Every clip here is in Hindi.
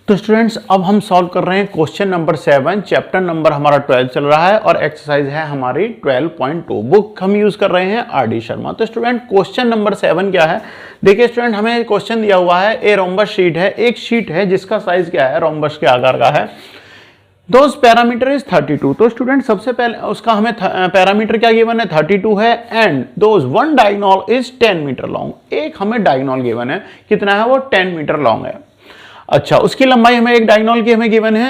तो स्टूडेंट्स अब हम सॉल्व कर रहे हैं क्वेश्चन नंबर 7, चैप्टर नंबर हमारा 12 चल रहा है और एक्सरसाइज है हमारी 12.2। बुक हम यूज कर रहे हैं आर.डी. शर्मा। तो स्टूडेंट क्वेश्चन नंबर 7 क्या है, देखिए स्टूडेंट हमें क्वेश्चन दिया हुआ है, ए रोम्बस शीट है, एक शीट है जिसका साइज क्या है, रोम्बस के आकार का है। Those parameter is 32। तो स्टूडेंट सबसे पहले उसका हमें पैरामीटर क्या गिवन है, 32 है, and those one diagonal is 10 metre long. एक हमें डायगोनल गिवन है, कितना है वो 10 मीटर लॉन्ग है। अच्छा, उसकी लंबाई हमें एक डायगोनल की हमें गिवन है।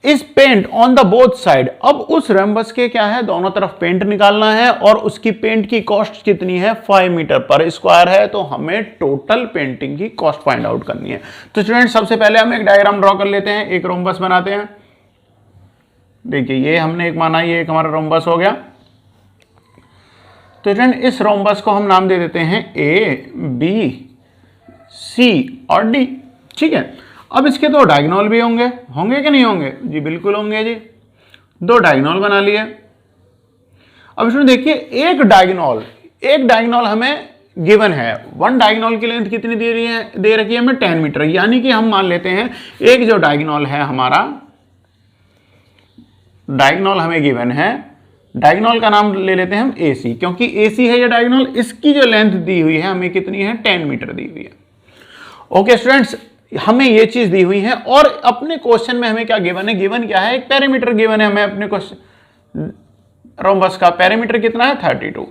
इस paint on the both side, अब उस रोम्बस के क्या है, दोनों तरफ पेंट निकालना है और उसकी पेंट की कॉस्ट कितनी है, 5 मीटर पर स्क्वायर है। तो हमें टोटल पेंटिंग की कॉस्ट फाइंड आउट करनी है। तो स्टूडेंट सबसे पहले हम एक डायग्राम ड्रॉ कर लेते हैं, एक रोम्बस बनाते हैं। देखिए ये हमने एक माना, ये एक हमारा रोम्बस हो गया। तो स्टूडेंट इस रोम्बस को हम नाम दे देते हैं ए, बी, सी और डी, ठीक है। अब इसके दो डायगोनल भी होंगे, होंगे कि नहीं होंगे जी, बिल्कुल होंगे जी। दो डायगोनल बना लिए। अब इसमें देखिए एक डायगोनल हमें गिवन है, वन डायगोनल की लेंथ कितनी दे रखी है हमें 10 मीटर, यानी कि हम मान लेते हैं एक जो डायगोनल है हमारा, डायगोनल हमें गिवन है, डायगोनल का नाम ले लेते हैं हम AC, क्योंकि AC है ये डायगोनल, इसकी जो लेंथ दी हुई है हमें कितनी है, 10 मीटर दी हुई है। ओके स्टूडेंट्स, हमें ये चीज दी हुई है और अपने क्वेश्चन में हमें क्या गिवन है, गिवन क्या है, एक पेरीमीटर गिवन है हमें अपने क्वेश्चन, रोम्बस का पेरीमीटर कितना है 32।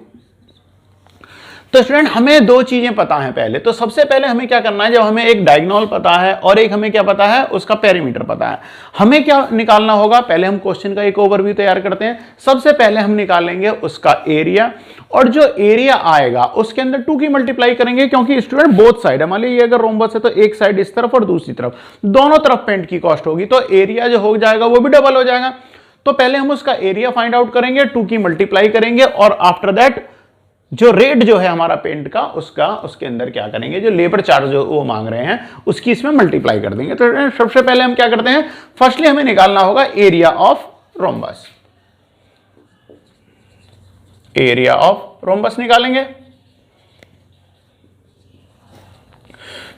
तो स्टूडेंट हमें दो चीजें पता है पहले। तो सबसे पहले हमें क्या करना है, जब हमें एक डायगोनल पता है और एक हमें क्या पता है, उसका पेरीमीटर पता है, हमें क्या निकालना होगा, पहले हम क्वेश्चन का एक ओवरव्यू तैयार करते हैं। सबसे पहले हम निकालेंगे उसका एरिया, और जो एरिया आएगा उसके अंदर 2 की मल्टीप्लाई करेंगे, क्योंकि स्टूडेंट बोथ साइड है, मान लीजिए अगर रोम्बस है तो एक साइड इस तरफ और दूसरी तरफ, दोनों तरफ पेंट की कॉस्ट होगी, तो एरिया जो हो जाएगा वो भी डबल हो जाएगा। तो पहले हम उसका एरिया फाइंड आउट करेंगे, 2 की मल्टीप्लाई करेंगे, और आफ्टर दैट जो रेट जो है हमारा पेंट का, उसके अंदर क्या करेंगे, जो लेबर चार्ज जो वो मांग रहे हैं उसकी इसमें मल्टीप्लाई कर देंगे। तो सबसे पहले हम क्या करते हैं, फर्स्टली हमें निकालना होगा area of rhombus, area of rhombus निकालेंगे।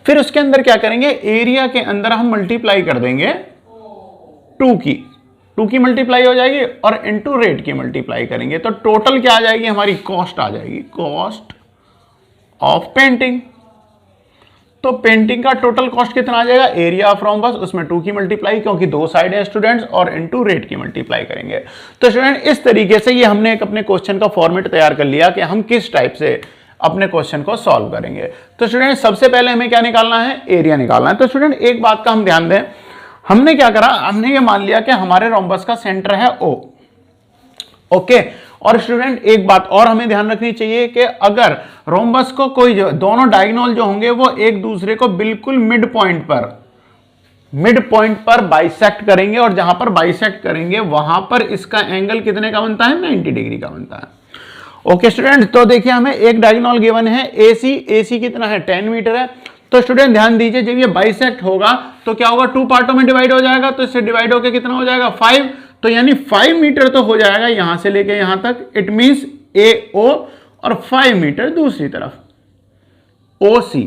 फिर उसके अंदर क्या करेंगे, एरिया के अंदर हम मल्टीप्लाई कर देंगे 2 की मल्टीप्लाई हो जाएगी, और इनटू रेट की मल्टीप्लाई करेंगे, तो टोटल क्या आ जाएगी, हमारी कॉस्ट आ जाएगी, कॉस्ट ऑफ पेंटिंग। तो पेंटिंग का टोटल कॉस्ट कितना आ जाएगा, एरिया ऑफ रोम्बस, उसमें 2 की मल्टीप्लाई, क्योंकि दो साइड है स्टूडेंट्स, और इनटू रेट की मल्टीप्लाई करेंगे। तो स्टूडेंट इस तरीके से ये हमने एक अपने क्वेश्चन का फॉर्मेट तैयार कर लिया कि हम किस टाइप से अपने क्वेश्चन को सॉल्व करेंगे। तो स्टूडेंट सबसे पहले हमें क्या निकालना है, एरिया निकालना है। तो स्टूडेंट एक बात का हम ध्यान दें, हमने क्या करा, हमने ये मान लिया कि हमारे रोम्बस का सेंटर है O, ओके। और स्टूडेंट एक बात और हमें ध्यान रखनी चाहिए कि अगर रोम्बस को कोई दोनों डायगोनल जो होंगे वो एक दूसरे को बिल्कुल मिड पॉइंट पर बाइसेक्ट करेंगे, और जहां पर बाइसेक्ट करेंगे वहां पर इसका एंगल कितने का बनता है, 90 डिग्री का बनता है। ओके स्टूडेंट, तो देखिए हमें एक डायगोनल गिवन है AC कितना है, 10 मीटर है। तो स्टूडेंट ध्यान दीजिए, जब ये बाइसेक्ट होगा तो क्या होगा, 2 पार्टों में डिवाइड हो जाएगा, तो इससे डिवाइड होकर कितना हो जाएगा, 5। तो यानी 5 मीटर तो हो जाएगा यहां से लेके यहां तक, इट मींस AO, और 5 मीटर दूसरी तरफ OC।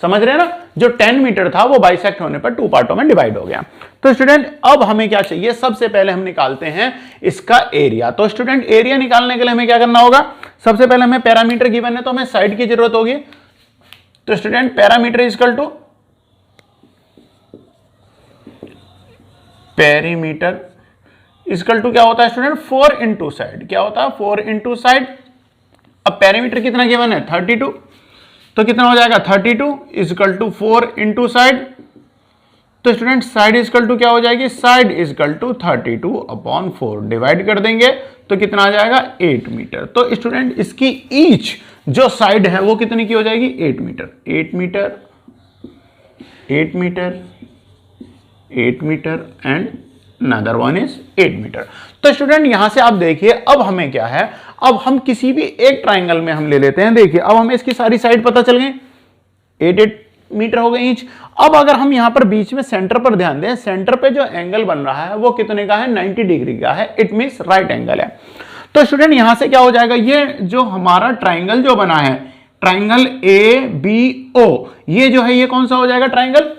समझ रहे हैं ना, जो 10 मीटर था वो बाइसेक्ट होने पर 2 पार्टों में डिवाइड हो गया। तो स्टूडेंट अब हमें क्या चाहिए, सबसे पहले हम निकालते हैं इसका एरिया। तो स्टूडेंट एरिया निकालने के लिए हमें क्या करना होगा, सबसे पहले हमें पैरामीटर गिवन है तो हमें साइड की जरूरत होगी। तो student parameter equal to, perimeter equal to क्या होता है स्टूडेंट, 4 इंटू साइड, क्या होता है 4 इंटू साइड। अब पेरीमीटर कितना गिवन है 32, तो कितना हो जाएगा 32 इक्वल टू 4 इंटू साइड। तो स्टूडेंट साइड इक्वल टू क्या हो जाएगी, side equal to 32 upon 4, divide कर देंगे तो कितना आ जाएगा 8 मीटर। तो स्टूडेंट इसकी ईच जो साइड है वो कितनी की हो जाएगी, 8 metre, 8 metre, 8 metre, 8 metre, and another one is 8 metre. तो स्टूडेंट यहां से आप देखिए, अब हमें क्या है, अब हम किसी भी एक ट्राइंगल में हम ले लेते हैं। देखिए अब हमें इसकी सारी साइड पता चल गई, 8 मीटर हो गई ईच। अब अगर हम यहां पर बीच में सेंटर पर ध्यान दें, सेंटर पे जो एंगल बन रहा है वो कितने का है, 90 डिग्री का है, इट मींस राइट एंगल है। तो स्टूडेंट यहां से क्या हो जाएगा, ये जो हमारा ट्राइंगल जो बना है, ट्राइंगल ABO, ये जो है ये कौन सा हो जाएगा, ट्राइंगल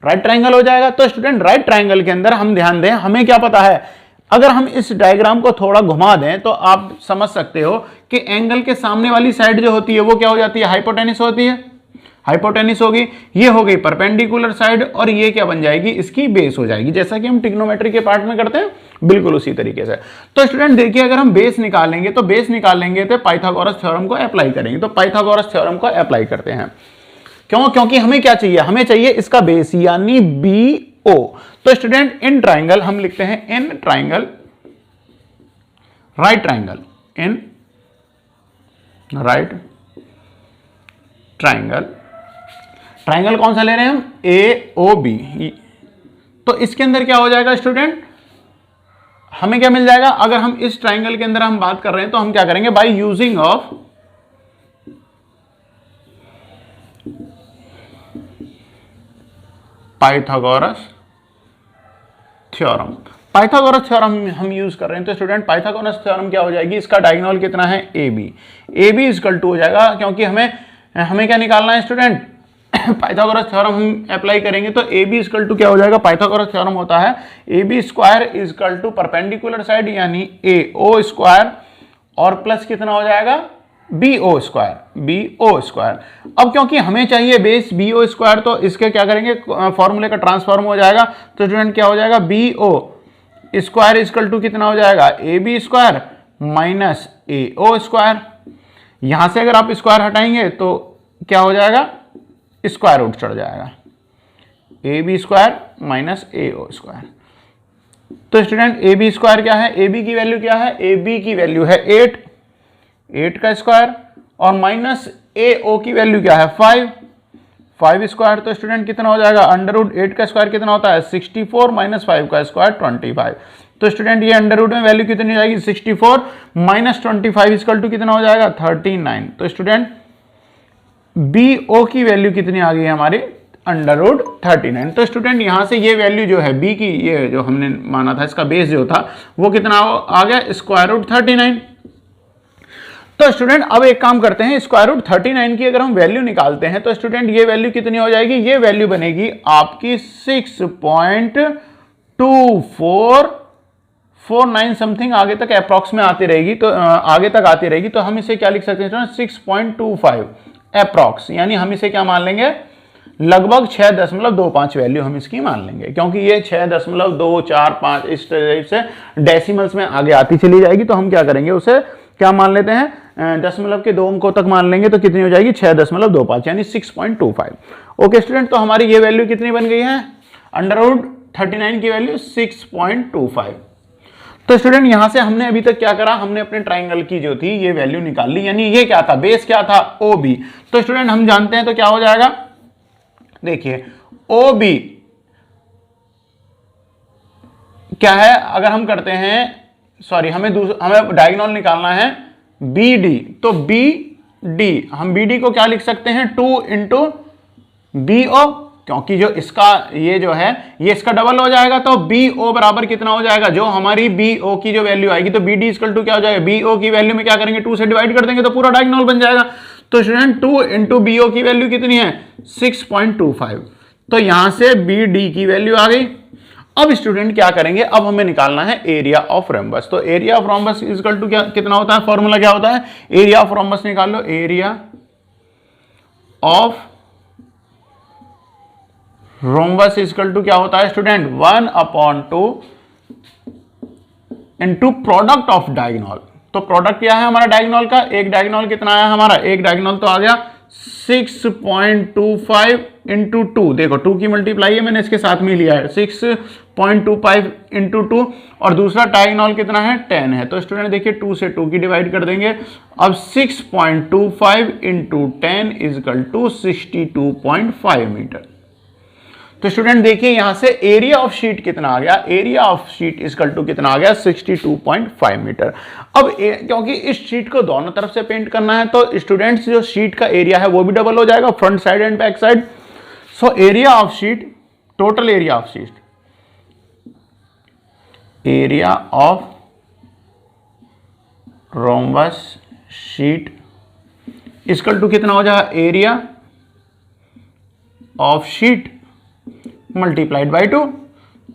राइट ट्राइंगल हो जाएगा। तो स्टूडेंट राइट ट्राइंगल के अंदर हम ध्यान दें, हमें क्या पता है, अगर हम इस डायग्राम को थोड़ा घुमा दें तो आप समझ सकते हो कि एंगल के सामने वाली साइड जो होती है वो क्या हो जाती है, हाइपोटेनिस होती है, हाइपोटेनिस होगी, ये हो गई परपेंडिकुलर साइड, और ये क्या बन जाएगी, इसकी बेस हो जाएगी, जैसा कि हम ट्रिग्नोमेट्री के पार्ट में करते हैं, बिल्कुल उसी तरीके से। तो स्टूडेंट देखिए, अगर हम बेस निकालेंगे तो बेस निकालेंगे तो पाइथागोरस थ्योरम को अप्लाई करेंगे। तो पाइथागोरस थ्योरम को अप्लाई करते हैं, क्यों, क्योंकि हमें क्या चाहिए, हमें चाहिए इसका बेस यानी BO। तो स्टूडेंट इन ट्राइंगल हम लिखते हैं, in triangle, right triangle, in right triangle, triangle कौन सा ले रहे हैं हम, AOB। तो इसके अंदर क्या हो जाएगा स्टूडेंट, हमें क्या मिल जाएगा, अगर हम इस ट्राइंगल के अंदर हम बात कर रहे हैं तो हम क्या करेंगे, by using of Pythagoras theorem. Pythagoras theorem हम यूज कर रहे हैं, तो स्टूडेंट पाइथागोरस थ्योरम क्या हो जाएगी, इसका डायगोनल कितना है, AB। AB इक्वल टू हो जाएगा, क्योंकि हमें क्या निकालना है स्टूडेंट, पाइथागोरस थ्योरम हम अप्लाई करेंगे तो AB इक्वल टू क्या हो जाएगा, पाइथागोरस थ्योरम होता है AB square equal to perpendicular side यानी AO स्क्वायर और प्लस कितना हो जाएगा, BO स्क्वायर। अब क्योंकि हमें चाहिए बेस BO स्क्वायर, तो इसके क्या करेंगे, फॉर्मूले का ट्रांसफॉर्म हो जाएगा। तो स्टूडेंट क्या हो जाएगा, BO स्क्वायर इक्वल टू कितना हो जाएगा, AB square minus AO square. यहां से अगर आप स्क्वायर हटाएंगे तो क्या हो जाएगा, स्क्वायर रूट चढ़ जाएगा, AB square minus AO square. तो स्टूडेंट AB स्क्वायर क्या है, AB की वैल्यू क्या है, AB की वैल्यू है 8 का स्क्वायर, और माइनस AO की वैल्यू क्या है, 5 स्क्वायर। तो स्टूडेंट कितना हो जाएगा, अंडर रूट 8 का स्क्वायर कितना होता है, 64 माइनस 5 का स्क्वायर 25। तो स्टूडेंट ये अंडर रूट में वैल्यू कितनी हो जाएगी, 64 माइनस 25 इक्वल टू कितना हो जाएगा, 39। तो स्टूडेंट BO की वैल्यू कितनी आ गई है हमारी, अंडर रूट 39। तो स्टूडेंट यहां से ये वैल्यू जो है B की, ये जो हमने माना था इसका बेस जो था वो कितना आ गया, स्क्वायर रूट 39। तो स्टूडेंट अब एक काम करते हैं, स्क्वायर रूट 39 की अगर हम वैल्यू निकालते हैं तो स्टूडेंट ये वैल्यू कितनी हो जाएगी, ये वैल्यू बनेगी आपकी 6.2449 समथिंग, आगे तक अप्रॉक्स में आती रहेगी, तो आगे तक आती रहेगी। तो हम इसे क्या लिख सकते हैं, 6.25 अप्रॉक्स, यानी हम इसे क्या मान लेंगे, लगभग 6.25 वैल्यू हम इसकी मान लेंगे, क्योंकि ये 6.245 इस टाइप से डेसिमल्स में आगे आती चली जाएगी। तो हम क्या करेंगे, उसे क्या मान लेते हैं, दशमलव के 2 अंकों तक मान लेंगे, तो कितनी हो जाएगी, 6.25 यानी 6.25। ओके स्टूडेंट, तो हमारी ये वैल्यू कितनी बन गई है, अंडर रूट 39 की वैल्यू 6.25। तो स्टूडेंट यहां से हमने अभी तक क्या करा, हमने अपने ट्राइंगल की जो थी ये वैल्यू निकाल ली, यानी ये क्या था, बेस क्या था, OB। तो स्टूडेंट हम जानते हैं तो क्या हो जाएगा, देखिए OB क्या है, अगर हम करते हैं, सॉरी हमें डायगोनल निकालना है BD, तो BD हम BD को क्या लिख सकते हैं, 2 इंटू BO, क्योंकि जो इसका ये जो है ये इसका डबल हो जाएगा, तो BO बराबर कितना हो जाएगा, जो हमारी BO की जो वैल्यू आएगी, तो BD इक्वल टू क्या हो जाएगा, BO की वैल्यू में क्या करेंगे, 2 से डिवाइड कर देंगे तो पूरा डायगोनल बन जाएगा। तो स्टूडेंट 2 इंटू BO की वैल्यू कितनी है, 6.25। तो यहां से BD की वैल्यू आ गई। अब स्टूडेंट क्या करेंगे, अब हमें निकालना है एरिया ऑफ रोम्बस। तो area of rhombus equal to क्या कितना होता है, फॉर्मूला क्या होता है, एरिया ऑफ रोम्बस निकाल लो, area of rhombus equal to क्या होता है student, 1/2 into product of diagonal. तो प्रोडक्ट क्या है हमारा डायगोनल का, एक डायगोनल कितना आया हमारा, एक डायगोनल तो आ गया 6.25 इंटू 2, देखो 2 की मल्टीप्लाई है मैंने इसके साथ में लिया है, 6.25 इंटू 2, और दूसरा डायगोनल कितना है, 10 है। तो स्टूडेंट देखिए 2 से 2 की डिवाइड कर देंगे, अब 6.25 इंटू 10 इजकल टू 62.5 मीटर। तो स्टूडेंट देखिए यहां से एरिया ऑफ शीट कितना आ गया, area of sheet equal to कितना आ गया, 62.5 मीटर। अब क्योंकि इस शीट को दोनों तरफ से पेंट करना है तो स्टूडेंट्स जो शीट का एरिया है वो भी डबल हो जाएगा, front side and back side. So area of sheet, total area of sheet, area of rhombus sheet equal to कितना हो जाएगा, area of sheet multiplied by 2।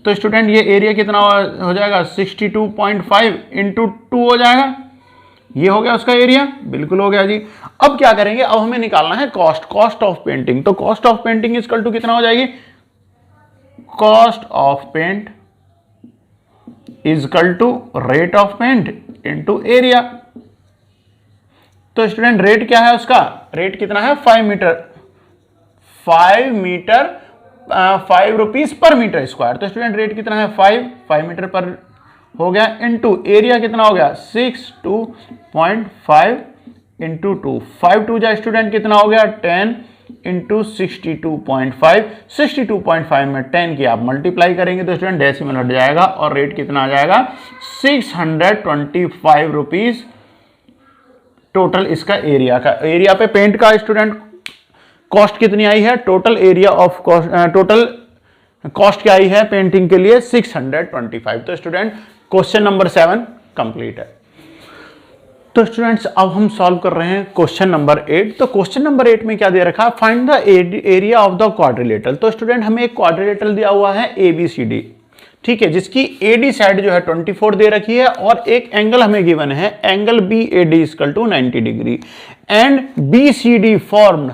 तो स्टूडेंट ये एरिया कितना हो जाएगा 62.5 इंटू 2 हो जाएगा। ये हो गया उसका एरिया, बिल्कुल हो गया जी। अब क्या करेंगे, अब हमें निकालना है कॉस्ट ऑफ पेंटिंग। तो cost of painting equal to कितना हो जाएगी, cost of paint equal to rate of paint into area. तो स्टूडेंट रेट क्या है उसका, रेट कितना है 5 metre, 5 rupees per metre square. तो स्टूडेंट रेट कितना है 5 मीटर पर हो गया, इनटू एरिया कितना हो गया 62.5 इंटू 2, 5 2 जा स्टूडेंट कितना हो गया 10 इंटू 62.5, 62.5 में 10 की आप मल्टीप्लाई करेंगे तो स्टूडेंट डेसिमल हट जाएगा और रेट कितना आ जाएगा 625 रुपीज टोटल इसका एरिया का। एरिया पे पेंट का स्टूडेंट कॉस्ट कितनी आई है, total area of cost, total cost क्या आई है पेंटिंग के लिए 625। तो स्टूडेंट क्वेश्चन नंबर 7 कंप्लीट है। तो स्टूडेंट्स अब हम सॉल्व कर रहे हैं क्वेश्चन नंबर 8। तो क्वेश्चन नंबर 8 में क्या दे रखा है, find the area of the quadrilateral. तो स्टूडेंट हमें एक क्वाड्रिलेटरल दिया हुआ है ABCD, ठीक है, जिसकी AD साइड जो है 24 दे रखी है और एक एंगल हमें गिवन है angle BAD equal to 90 degree and BCD formed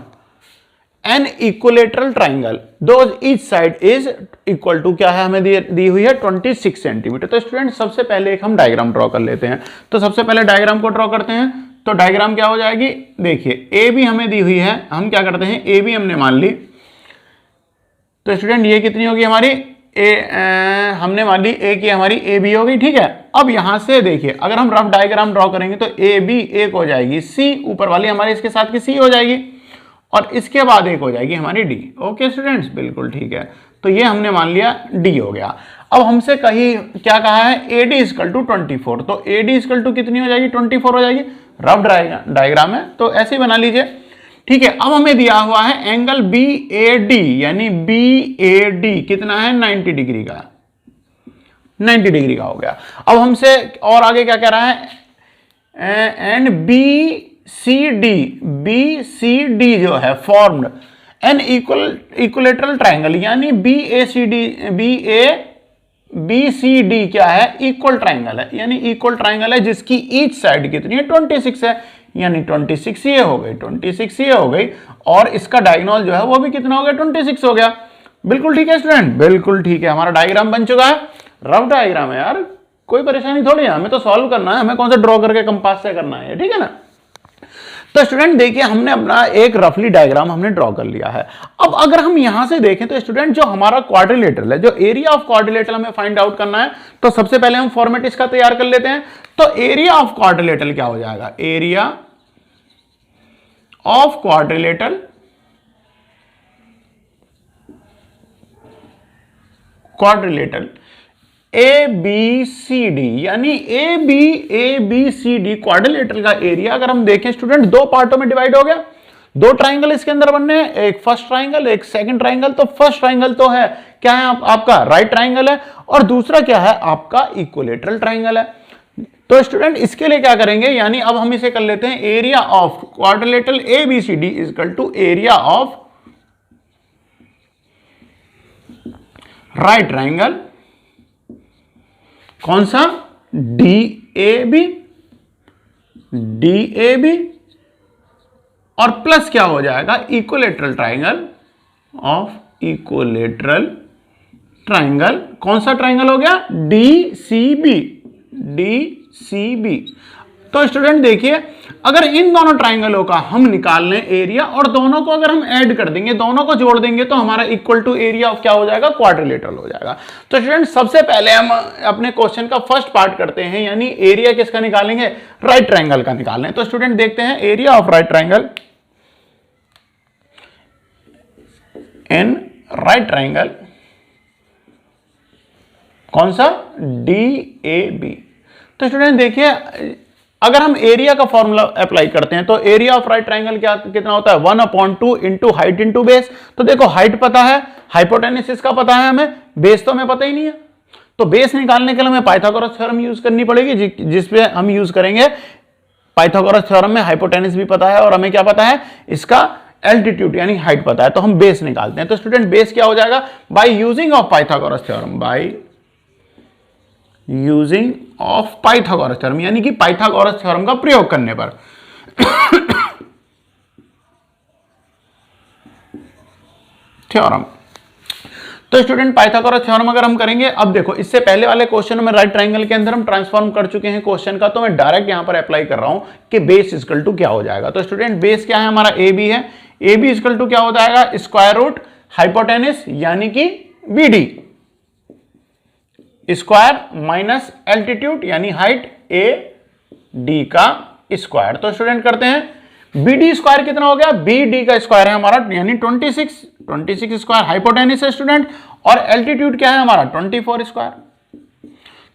an equilateral triangle those each side is equal to क्या है, हमें दी हुई है 26 सेंटीमीटर। तो स्टूडेंट सबसे पहले एक हम डायग्राम ड्रॉ कर लेते हैं। तो सबसे पहले डायग्राम को ड्रॉ करते हैं। तो डायग्राम क्या हो जाएगी, देखिए AB हमें दी हुई है, हम क्या करते हैं AB हमने मान ली। तो स्टूडेंट ये कितनी होगी हमारी हमने मान ली A की हमारी AB हो गई, ठीक है। अब यहां से देखिए अगर हम रफ डायग्राम ड्रॉ करेंगे तो AB एक हो जाएगी, C ऊपर वाली हमारी इसके साथ की C हो जाएगी और इसके बाद एक हो जाएगी हमारी D। ओके स्टूडेंट्स, बिल्कुल ठीक है। तो ये हमने मान लिया D हो गया। अब हमसे कहीं क्या कहा है AD इक्वल टू 24, तो AD इक्वल टू कितनी हो जाएगी 24 हो जाएगी। रफ डायग्राम है तो ऐसे ही बना लीजिए, ठीक है। अब हमें दिया हुआ है एंगल BAD, यानी BAD कितना है 90 डिग्री का, 90 डिग्री का हो गया। अब हमसे और आगे क्या कह रहा है, एंड BCD जो है फॉर्म्ड एन इक्विलेटरल ट्राइंगल, यानी BCD क्या है, इक्वल ट्राइंगल है, यानी इक्वल ट्राइंगल है जिसकी ईच साइड कितनी है 26 है, यानी 26 ये हो गई, 26 ये हो गई और इसका डायगोनल जो है वो भी कितना हो गया 26 हो गया। बिल्कुल ठीक है स्टूडेंट, बिल्कुल ठीक है। हमारा डायग्राम बन चुका है, रफ डायग्राम है यार, कोई परेशानी थोड़ी है, हमें तो सॉल्व करना है, हमें कौन सा ड्रॉ करके कंपास से करना है, ठीक है ना। तो स्टूडेंट देखिए हमने अपना एक रफली डायग्राम हमने ड्रॉ कर लिया है। अब अगर हम यहां से देखें तो स्टूडेंट जो हमारा क्वाड्रिलेटरल है, जो एरिया ऑफ क्वाड्रिलेटरल हमें फाइंड आउट करना है, तो सबसे पहले हम फॉर्मेट इसका तैयार कर लेते हैं। तो एरिया ऑफ क्वाड्रिलेटरल क्या हो जाएगा, एरिया ऑफ क्वाड्रिलेटरल ABCD, यानी ABCD क्वाड्रिलेटरल का एरिया अगर हम देखें स्टूडेंट दो पार्टों में डिवाइड हो गया, दो ट्राइंगल इसके अंदर बनने हैं, एक फर्स्ट ट्राइंगल एक सेकंड ट्राइंगल। तो फर्स्ट ट्राइंगल तो है क्या है आपका राइट ट्राइंगल है और दूसरा क्या है आपका इक्विलेटरल ट्राइंगल है। तो स्टूडेंट इसके लिए क्या करेंगे, यानी अब हम इसे कर लेते हैं area of quadrilateral ABCD equal to area of right triangle, कौन सा DAB और प्लस क्या हो जाएगा equilateral triangle of equilateral triangle, कौन सा ट्राइंगल हो गया DCB। तो स्टूडेंट देखिए अगर इन दोनों ट्राइंगलों का हम निकाल लें एरिया और दोनों को अगर हम ऐड कर देंगे, दोनों को जोड़ देंगे तो हमारा इक्वल टू एरिया ऑफ क्या हो जाएगा क्वाड्रिलेटरल हो जाएगा। तो स्टूडेंट सबसे पहले हम अपने क्वेश्चन का फर्स्ट पार्ट करते हैं, यानी एरिया किसका निकालेंगे, राइट ट्राइंगल का निकालें। तो स्टूडेंट देखते हैं area of right triangle in right triangle, कौन सा DAB। तो स्टूडेंट देखिए अगर हम एरिया का फॉर्मूला अप्लाई करते हैं तो एरिया ऑफ राइट ट्राइंगल क्या कितना होता है 1/2 इंटू हाइट इंटू बेस। तो देखो हाइट पता है, हाइपोटेन्यूज इसका पता है हमें, बेस तो हमें पता ही नहीं है। तो बेस निकालने के लिए हमें पाइथागोरस थ्योरम यूज करनी पड़ेगी, जिसपे हम यूज करेंगे पाइथागोरस थ्योरम में हाइपोटेन्यूज भी पता है और हमें क्या पता है इसका एल्टीट्यूड यानी हाइट पता है, तो हम बेस निकालते हैं। तो स्टूडेंट बेस क्या हो जाएगा, by using of Pythagoras theorem, by using of Pythagoras theorem, यानी कि पाइथागोरस थ्योरम का प्रयोग करने पर थ्योरम। तो स्टूडेंट पाइथागोरस थ्योरम अगर हम करेंगे, अब देखो इससे पहले वाले क्वेश्चन में राइट ट्रायंगल के अंदर हम ट्रांसफॉर्म कर चुके हैं क्वेश्चन का, तो मैं डायरेक्ट यहां पर अप्लाई कर रहा हूं कि बेस इक्वल टू क्या हो जाएगा। तो स्टूडेंट बेस क्या है हमारा, ए बी है, ए बी इक्वल टू क्या हो जाएगा, स्क्वायर रूट हाइपोटेनिस यानी कि B D square minus altitude यानी हाइट ए डी का स्क्वायर। तो स्टूडेंट करते हैं, बी डी स्क्वायर कितना हो गया, बी डी का स्क्वायर है हमारा यानी 26 स्क्वायर हाइपोटेनिस है स्टूडेंट, और एल्टीट्यूड क्या है हमारा 24 स्क्वायर।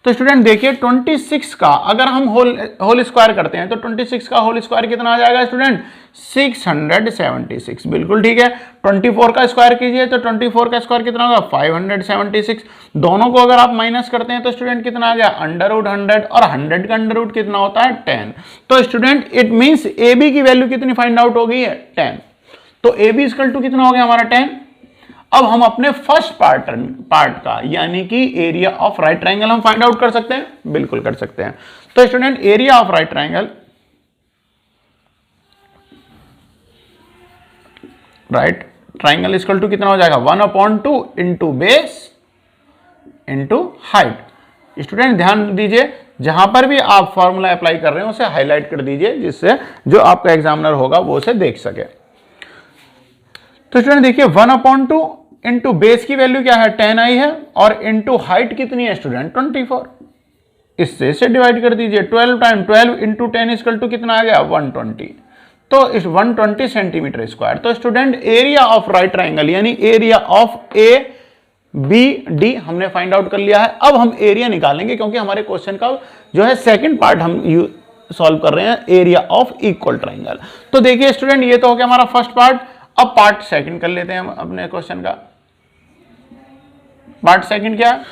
तो स्टूडेंट देखिए 26 का अगर हम होल स्क्वायर करते हैं तो 26 का होल स्क्वायर कितना आ जाएगा स्टूडेंट 676, बिल्कुल ठीक है। 24 का स्क्वायर कीजिए तो 24 का स्क्वायर कितना होगा 576। दोनों को अगर आप माइनस करते हैं तो स्टूडेंट कितना आ गया √100, और 100 का अंडर रूट कितना होता है 10। तो student it means A B की वैल्यू कितनी फाइंड आउट हो गई है 10। तो ए बी इक्वल टू कितना हो गया हमारा 10। अब हम अपने फर्स्ट पार्ट का यानी कि एरिया ऑफ राइट ट्रायंगल हम फाइंड आउट कर सकते हैं, बिल्कुल कर सकते हैं। तो student area of right triangle, right triangle equal to कितना हो जाएगा 1/2 into base into height. Student ध्यान दीजिए, जहां पर भी आप फॉर्मूला अप्लाई कर रहे हैं उसे हाईलाइट कर दीजिए, जिससे जो आपका एग्जामिनर होगा वो उसे देख सके। तो स्टूडेंट देखिए 1/2 इंटू बेस की वैल्यू क्या है 10 आई है, और इंटू हाइट कितनी है स्टूडेंट 24। इससे डिवाइड कर दीजिए, 12 टाइम 12 इंटू 10 इक्वल टू कितना आ गया 120। तो इस 120 सेंटीमीटर स्क्वायर। तो student area of right triangle यानी area of A B D हमने फाइंड आउट कर लिया है। अब हम एरिया निकालेंगे, क्योंकि हमारे क्वेश्चन का जो है सेकंड पार्ट हम सॉल्व कर रहे हैं, एरिया ऑफ इक्वल ट्राइंगल। तो देखिए स्टूडेंट ये तो हो गया हमारा फर्स्ट पार्ट। अब पार्ट सेकंड कर लेते हैं हम अपने क्वेश्चन का। पार्ट सेकंड क्या है,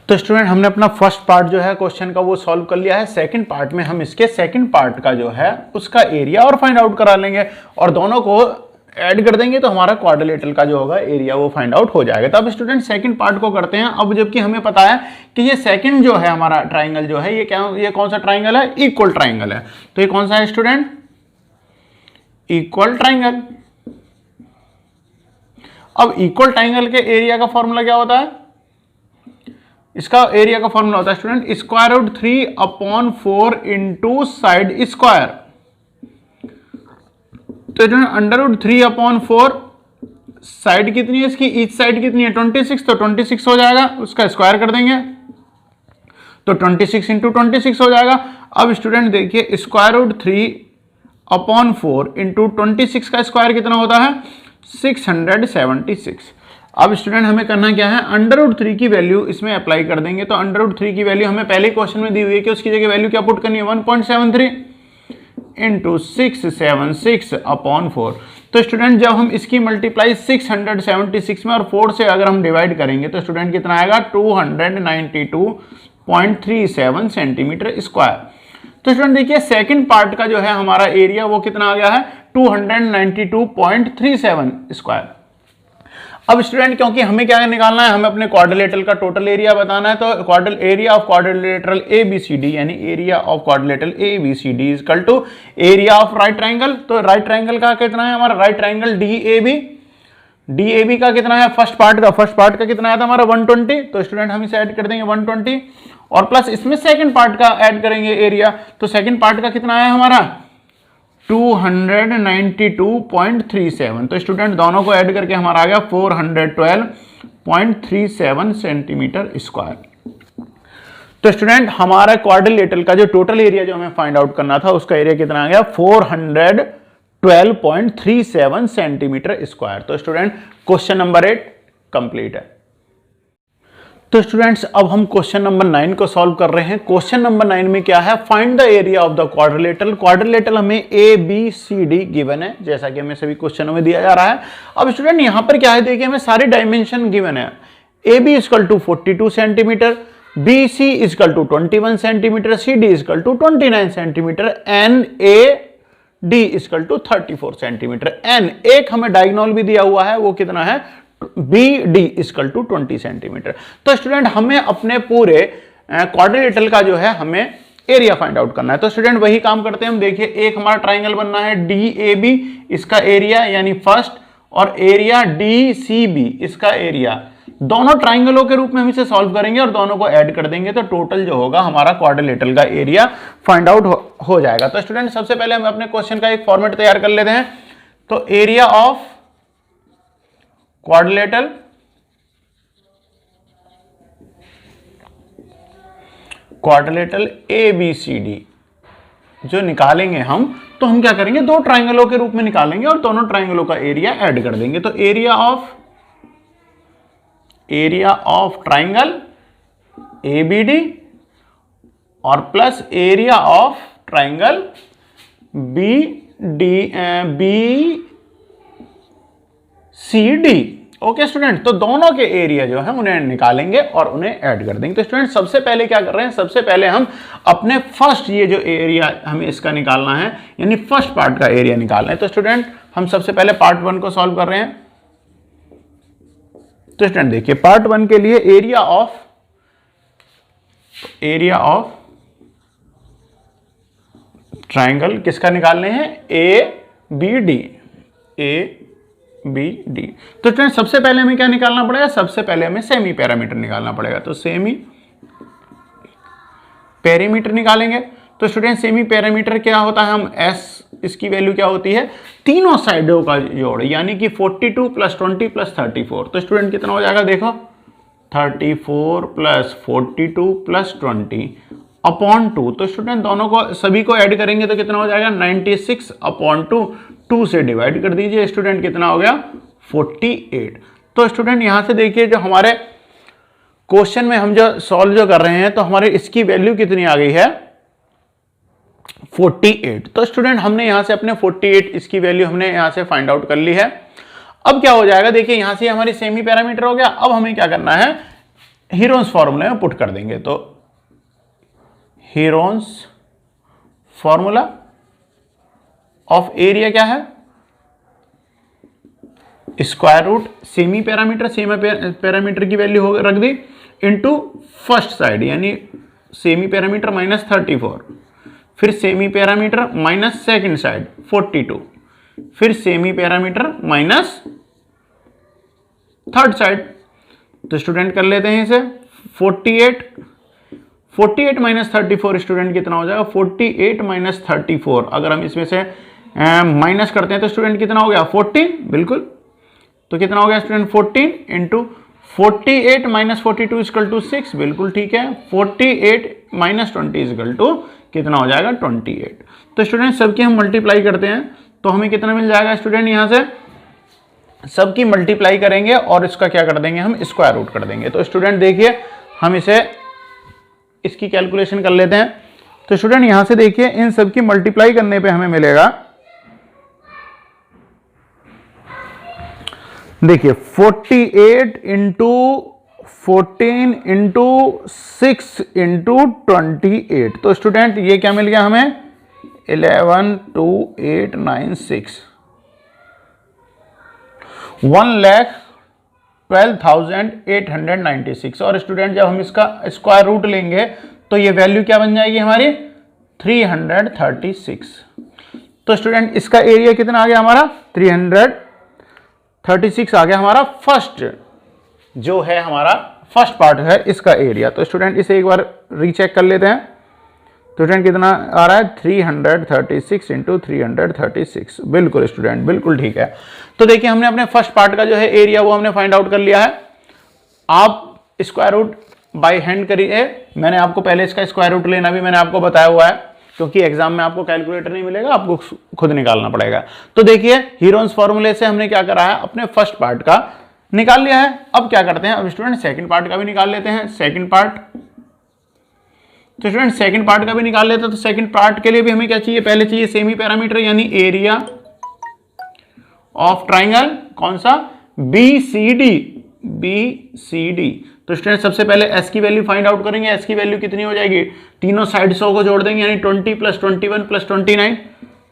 तो स्टूडेंट हमने अपना फर्स्ट पार्ट जो है क्वेश्चन का वो सॉल्व कर लिया है। सेकंड पार्ट में हम इसके सेकंड पार्ट का जो है उसका एरिया और फाइंड आउट करा लेंगे, और दोनों को ऐड कर देंगे तो हमारा क्वाड्रिलेटरल का जो होगा एरिया वो फाइंड आउट हो जाएगा। तो अब स्टूडेंट सेकंड पार्ट को करते हैं। अब जबकि हमें पता है कि ये सेकंड जो है हमारा ट्राइंगल जो है ये कौन सा ट्राइंगल है, इक्वल ट्राइंगल है। तो ये कौन सा है स्टूडेंट, इक्वल ट्राइंगल। अब इक्वल ट्राइंगल के एरिया का फॉर्मूला क्या होता है, इसका एरिया का फॉर्मूला होता है student square root 3/4 into side square. तो अंडर रूट 3/4 साइड कितनी है इसकी, ईच साइड कितनी है 26, तो 26 हो जाएगा, उसका स्क्वायर कर देंगे तो 26 इंटू 26 हो जाएगा। अब स्टूडेंट देखिए स्क्वायर रूट 3/4 इंटू 26 का स्क्वायर कितना होता है 676। अब स्टूडेंट हमें करना क्या है, अंडर रूट 3 की वैल्यू इसमें अप्लाई कर देंगे। तो अंडर रूट 3 की वैल्यू हमें पहले क्वेश्चन में दी हुई है कि उसकी जगह वैल्यू क्या पुट करनी है 1.73 इंटू 676/4। तो स्टूडेंट जब हम इसकी मल्टीप्लाई 676 में और 4 से अगर हम डिवाइड करेंगे तो स्टूडेंट कितना आएगा 292.37 सेंटीमीटर स्क्वायर। तो स्टूडेंट देखिए सेकंड पार्ट का जो है हमारा एरिया वो कितना आ गया है 292.37 स्क्वायर। अब स्टूडेंट क्योंकि हमें क्या निकालना है, हमें अपने क्वाड्रिलेटरल का टोटल एरिया बताना है। तो एरिया ऑफ क्वाड्रिलेटरल ABCD यानी area of quadrilateral ABCD is equal to area of right triangle. तो राइट ट्राइंगल का कितना है हमारा, राइट ट्राइंगल DAB का कितना है, फर्स्ट पार्ट का कितना आया था हमारा 120। तो स्टूडेंट हम इसे ऐड कर देंगे 120 और प्लस इसमें सेकंड पार्ट का ऐड करेंगे एरिया। तो सेकंड पार्ट का कितना आया हमारा 292.37। तो स्टूडेंट दोनों को ऐड करके हमारा आ गया 412.37 सेंटीमीटर स्क्वायर। तो स्टूडेंट हमारा क्वाड्रिलेटरल का जो टोटल एरिया जो हमें फाइंड आउट करना था उसका एरिया कितना आ गया 412.37 सेंटीमीटर स्क्वायर। तो स्टूडेंट क्वेश्चन नंबर 8 कंप्लीट है। तो स्टूडेंट्स अब हम क्वेश्चन नंबर 9 को सॉल्व कर रहे हैं। क्वेश्चन नंबर 9 में क्या है, find the area of the quadrilateral. Quadrilateral हमें ABCD गिवन है, जैसा कि हमें सभी क्वेश्चनों में दिया जा रहा है। अब स्टूडेंट यहां पर क्या है, देखिए हमें सारे डायमेंशन गिवन है। AB equal to 42 centimetre, BC equal to 21 centimetre, CD equal to 29 centimetre, NA D equal to 34 centimetre. N एक हमें डायगोनल भी दिया हुआ है, वो कितना है, BD इक्वल टू 20 सेंटीमीटर। तो स्टूडेंट हमें अपने पूरे क्वाड्रिलेटरल का जो है हमें एरिया फाइंड आउट करना है। तो स्टूडेंट वही काम करते हैं हम। देखिए एक हमारा ट्राइंगल बनना है DAB, इसका एरिया यानी फर्स्ट, और एरिया DCB, इसका एरिया। दोनों ट्राइंगलों के रूप में हम इसे सॉल्व करेंगे और दोनों को ऐड कर देंगे, तो टोटल जो होगा हमारा क्वाड्रिलेटरल का एरिया फाइंड आउट हो जाएगा। तो स्टूडेंट सबसे पहले हम अपने क्वेश्चन का एक फॉर्मेट तैयार कर लेते हैं। तो एरिया ऑफ क्वाड्रिलेटरल ABCD जो निकालेंगे हम, तो हम क्या करेंगे, दो ट्राइंगलों के रूप में निकालेंगे और दोनों ट्राइंगलों का एरिया ऐड कर देंगे। तो एरिया ऑफ ट्राइंगल ABD और plus area of triangle BCD। Okay student, तो दोनों के एरिया जो है उन्हें निकालेंगे और उन्हें ऐड कर देंगे। तो स्टूडेंट सबसे पहले क्या कर रहे हैं, सबसे पहले हम अपने फर्स्ट ये जो एरिया हमें इसका निकालना है, यानी फर्स्ट पार्ट का एरिया निकालना है। तो स्टूडेंट हम सबसे पहले पार्ट 1 को सॉल्व कर रहे हैं। तो स्टूडेंट देखिए पार्ट 1 के लिए एरिया ऑफ ट्राइंगल किसका निकालने हैं, ABD। तो स्टूडेंट सबसे पहले हमें क्या निकालना पड़ेगा, सबसे पहले हमें सेमी पैरामीटर निकालना पड़ेगा। तो सेमी पैरामीटर निकालेंगे। तो स्टूडेंट सेमी पैरामीटर क्या होता है, हम S इसकी वैल्यू क्या होती है, तीनों साइडों का जोड़, यानी कि 42 + 20 + 34। तो स्टूडेंट कितना हो जाएगा, देखो 34 + 42 + 20 अपॉन 2। तो स्टूडेंट दोनों को सभी को ऐड करेंगे तो कितना हो जाएगा, 96 अपॉन 2 से डिवाइड कर दीजिए। स्टूडेंट कितना हो गया, 48। तो स्टूडेंट यहां से देखिए जो हमारे क्वेश्चन में हम जो सॉल्व जो कर रहे हैं, तो हमारे इसकी वैल्यू कितनी आ गई है, 48। तो स्टूडेंट हमने यहां से अपने 48 इसकी वैल्यू हमने यहां से फाइंड आउट कर ली है। अब क्या हो जाएगा, देखिए यहां से हमारी सेमी पैरामीटर हो गया। अब हमें क्या करना है, हीरोन्स फॉर्मूले में पुट कर देंगे। तो हीरोन्स फॉर्मूला ऑफ एरिया क्या है, स्क्वायर रूट सेमी पैरामीटर की वैल्यू रख दी इनटू फर्स्ट साइड, यानी सेमी पैरामीटर माइनस 34, फिर semi parameter minus second side 42, फिर semi parameter minus third side. तो स्टूडेंट कर लेते हैं इसे, 48 माइनस 34 स्टूडेंट कितना हो जाएगा, 48 माइनस 34। अगर हम इसमें से माइनस करते हैं तो स्टूडेंट कितना हो गया, 14। बिल्कुल, तो कितना हो गया student, 14 into 48 minus 42 equal to 6। बिल्कुल ठीक है, 48 माइनस 20 इक्वल टू कितना हो जाएगा, 28। तो स्टूडेंट सबकी हम मल्टीप्लाई करते हैं तो हमें कितना मिल जाएगा स्टूडेंट, यहां से सबकी मल्टीप्लाई करेंगे और इसका क्या कर देंगे, हम स्क्वायर रूट कर देंगे। तो स्टूडेंट देखिए हम इसकी कैलकुलेशन कर लेते हैं। तो स्टूडेंट यहां से देखिए इन सबकी मल्टीप्लाई करने पे हमें मिलेगा, देखिए 48 इंटू 14 इंटू 6 इंटू 28। तो स्टूडेंट ये क्या मिल गया हमें, 112896, 1,12,896। और स्टूडेंट जब हम इसका स्क्वायर रूट लेंगे तो ये वैल्यू क्या बन जाएगी हमारी, 336। तो स्टूडेंट इसका एरिया कितना आ गया हमारा, 336 आ गया हमारा फर्स्ट जो है हमारा फर्स्ट पार्ट है इसका एरिया। तो स्टूडेंट इसे एक बार रीचेक कर लेते हैं। तो स्टूडेंट कितना आ रहा है, 336 इंटू 336। बिल्कुल स्टूडेंट, बिल्कुल ठीक है। तो देखिए हमने अपने फर्स्ट पार्ट का जो है एरिया वो हमने फाइंड आउट कर लिया है। आप स्क्वायर रूट बाय हैंड करिए, मैंने आपको पहले इसका स्क्वायर रूट लेना भी मैंने आपको बताया हुआ है, क्योंकि एग्जाम में आपको कैलकुलेटर नहीं मिलेगा, आपको खुद निकालना पड़ेगा। तो देखिए हीरोन्स फॉर्मूले से हमने क्या करा है, अपने फर्स्ट पार्ट का निकाल लिया है। अब क्या करते हैं, अब स्टूडेंट सेकंड पार्ट का भी निकाल लेते हैं। सेकंड पार्ट, तो स्टूडेंट सेकंड पार्ट का भी निकाल लेते हैं। तो सेकंड पार्ट के लिए भी हमें क्या चाहिए, पहले चाहिए सेमी पैरामीटर, यानी एरिया ऑफ ट्राइंगल, कौन सा, BCD। तो स्टूडेंट सबसे पहले S की वैल्यू फाइंड आउट करेंगे। S की वैल्यू कितनी हो जाएगी, तीनों साइड 100 को जोड़ देंगे, यानी 20 + 21 + 29,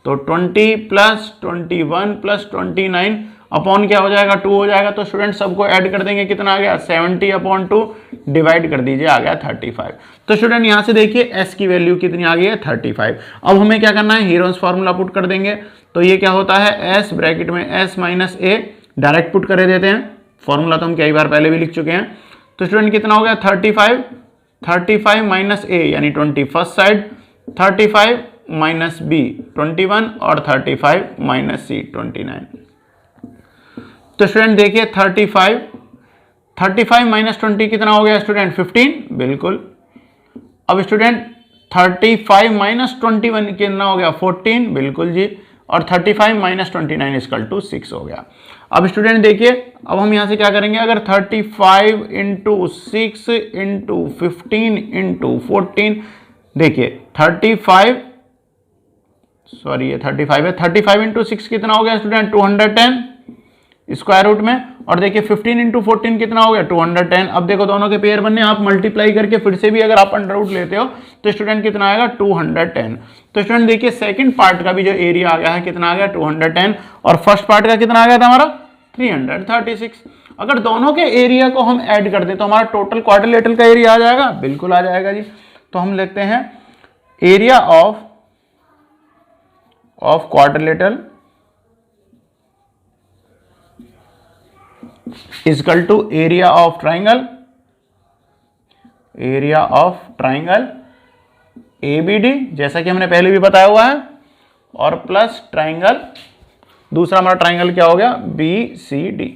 तो 20 प्लस 21 प्लस 29 अपॉन क्या हो जाएगा 2 हो जाएगा। तो स्टूडेंट सबको ऐड कर देंगे, कितना आ गया 70/2 डिवाइड कर दीजिए, आ गया 35। तो स्टूडेंट यहां से देखिए s की वैल्यू कितनी आ गई है 35। अब हमें क्या करना है, हीरोन्स फार्मूला पुट कर देंगे। तो ये क्या होता है s ब्रैकेट में s minus a direct put कर देते हैं, फॉर्मूला तो हम कई बार पहले भी लिख चुके हैं। तो स्टूडेंट कितना हो गया 35 माइनस a यानी 20 फर्स्ट साइड, 35 माइनस b 21 और 35 माइनस c 29। तो स्टूडेंट देखिए 35 माइनस 20 कितना हो गया स्टूडेंट 15, बिल्कुल। अब स्टूडेंट 35 माइनस 21 कितना हो गया 14, बिल्कुल जी। और 35 माइनस 29 इक्वल टू 6 हो गया। अब स्टूडेंट देखिए, अब हम यहां से क्या करेंगे, अगर 35 इंटू 6 इंटू 15 इंटू 14, देखिए 35 इंटू 6 कितना हो गया स्टूडेंट 210 स्क्वायर रूट में, और देखिए 15 इंटू 14 कितना हो गया 210। अब देखो दोनों के पेयर बनने, आप मल्टीप्लाई करके फिर से भी अगर आप अंडर रूट लेते हो तो स्टूडेंट कितना आएगा 210। तो स्टूडेंट देखिए सेकंड पार्ट का भी जो एरिया आ गया है कितना आ गया 210, और फर्स्ट पार्ट का कितना आ गया था हमारा 336। अगर दोनों के एरिया को हम ऐड कर दें तो हमारा टोटल क्वाड्रिलेटरल का एरिया आ जाएगा, बिल्कुल आ जाएगा जी। तो हम लिखते हैं area of quadrilateral equal to area of triangle ABD, जैसा कि हमने पहले भी बताया हुआ है, और प्लस ट्राइंगल, दूसरा हमारा ट्राइंगल क्या हो गया BCD।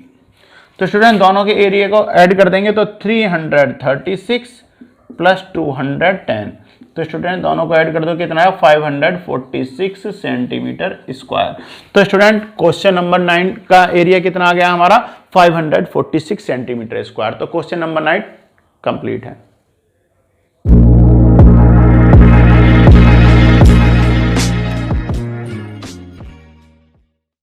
तो स्टूडेंट दोनों के एरिया को ऐड कर देंगे तो 336 प्लस 210, तो स्टूडेंट दोनों को ऐड कर दो कितना है 546 सेंटीमीटर स्क्वायर। तो स्टूडेंट क्वेश्चन नंबर 9 का एरिया कितना आ गया हमारा 546 सेंटीमीटर स्क्वायर। तो क्वेश्चन नंबर 9 कंप्लीट है।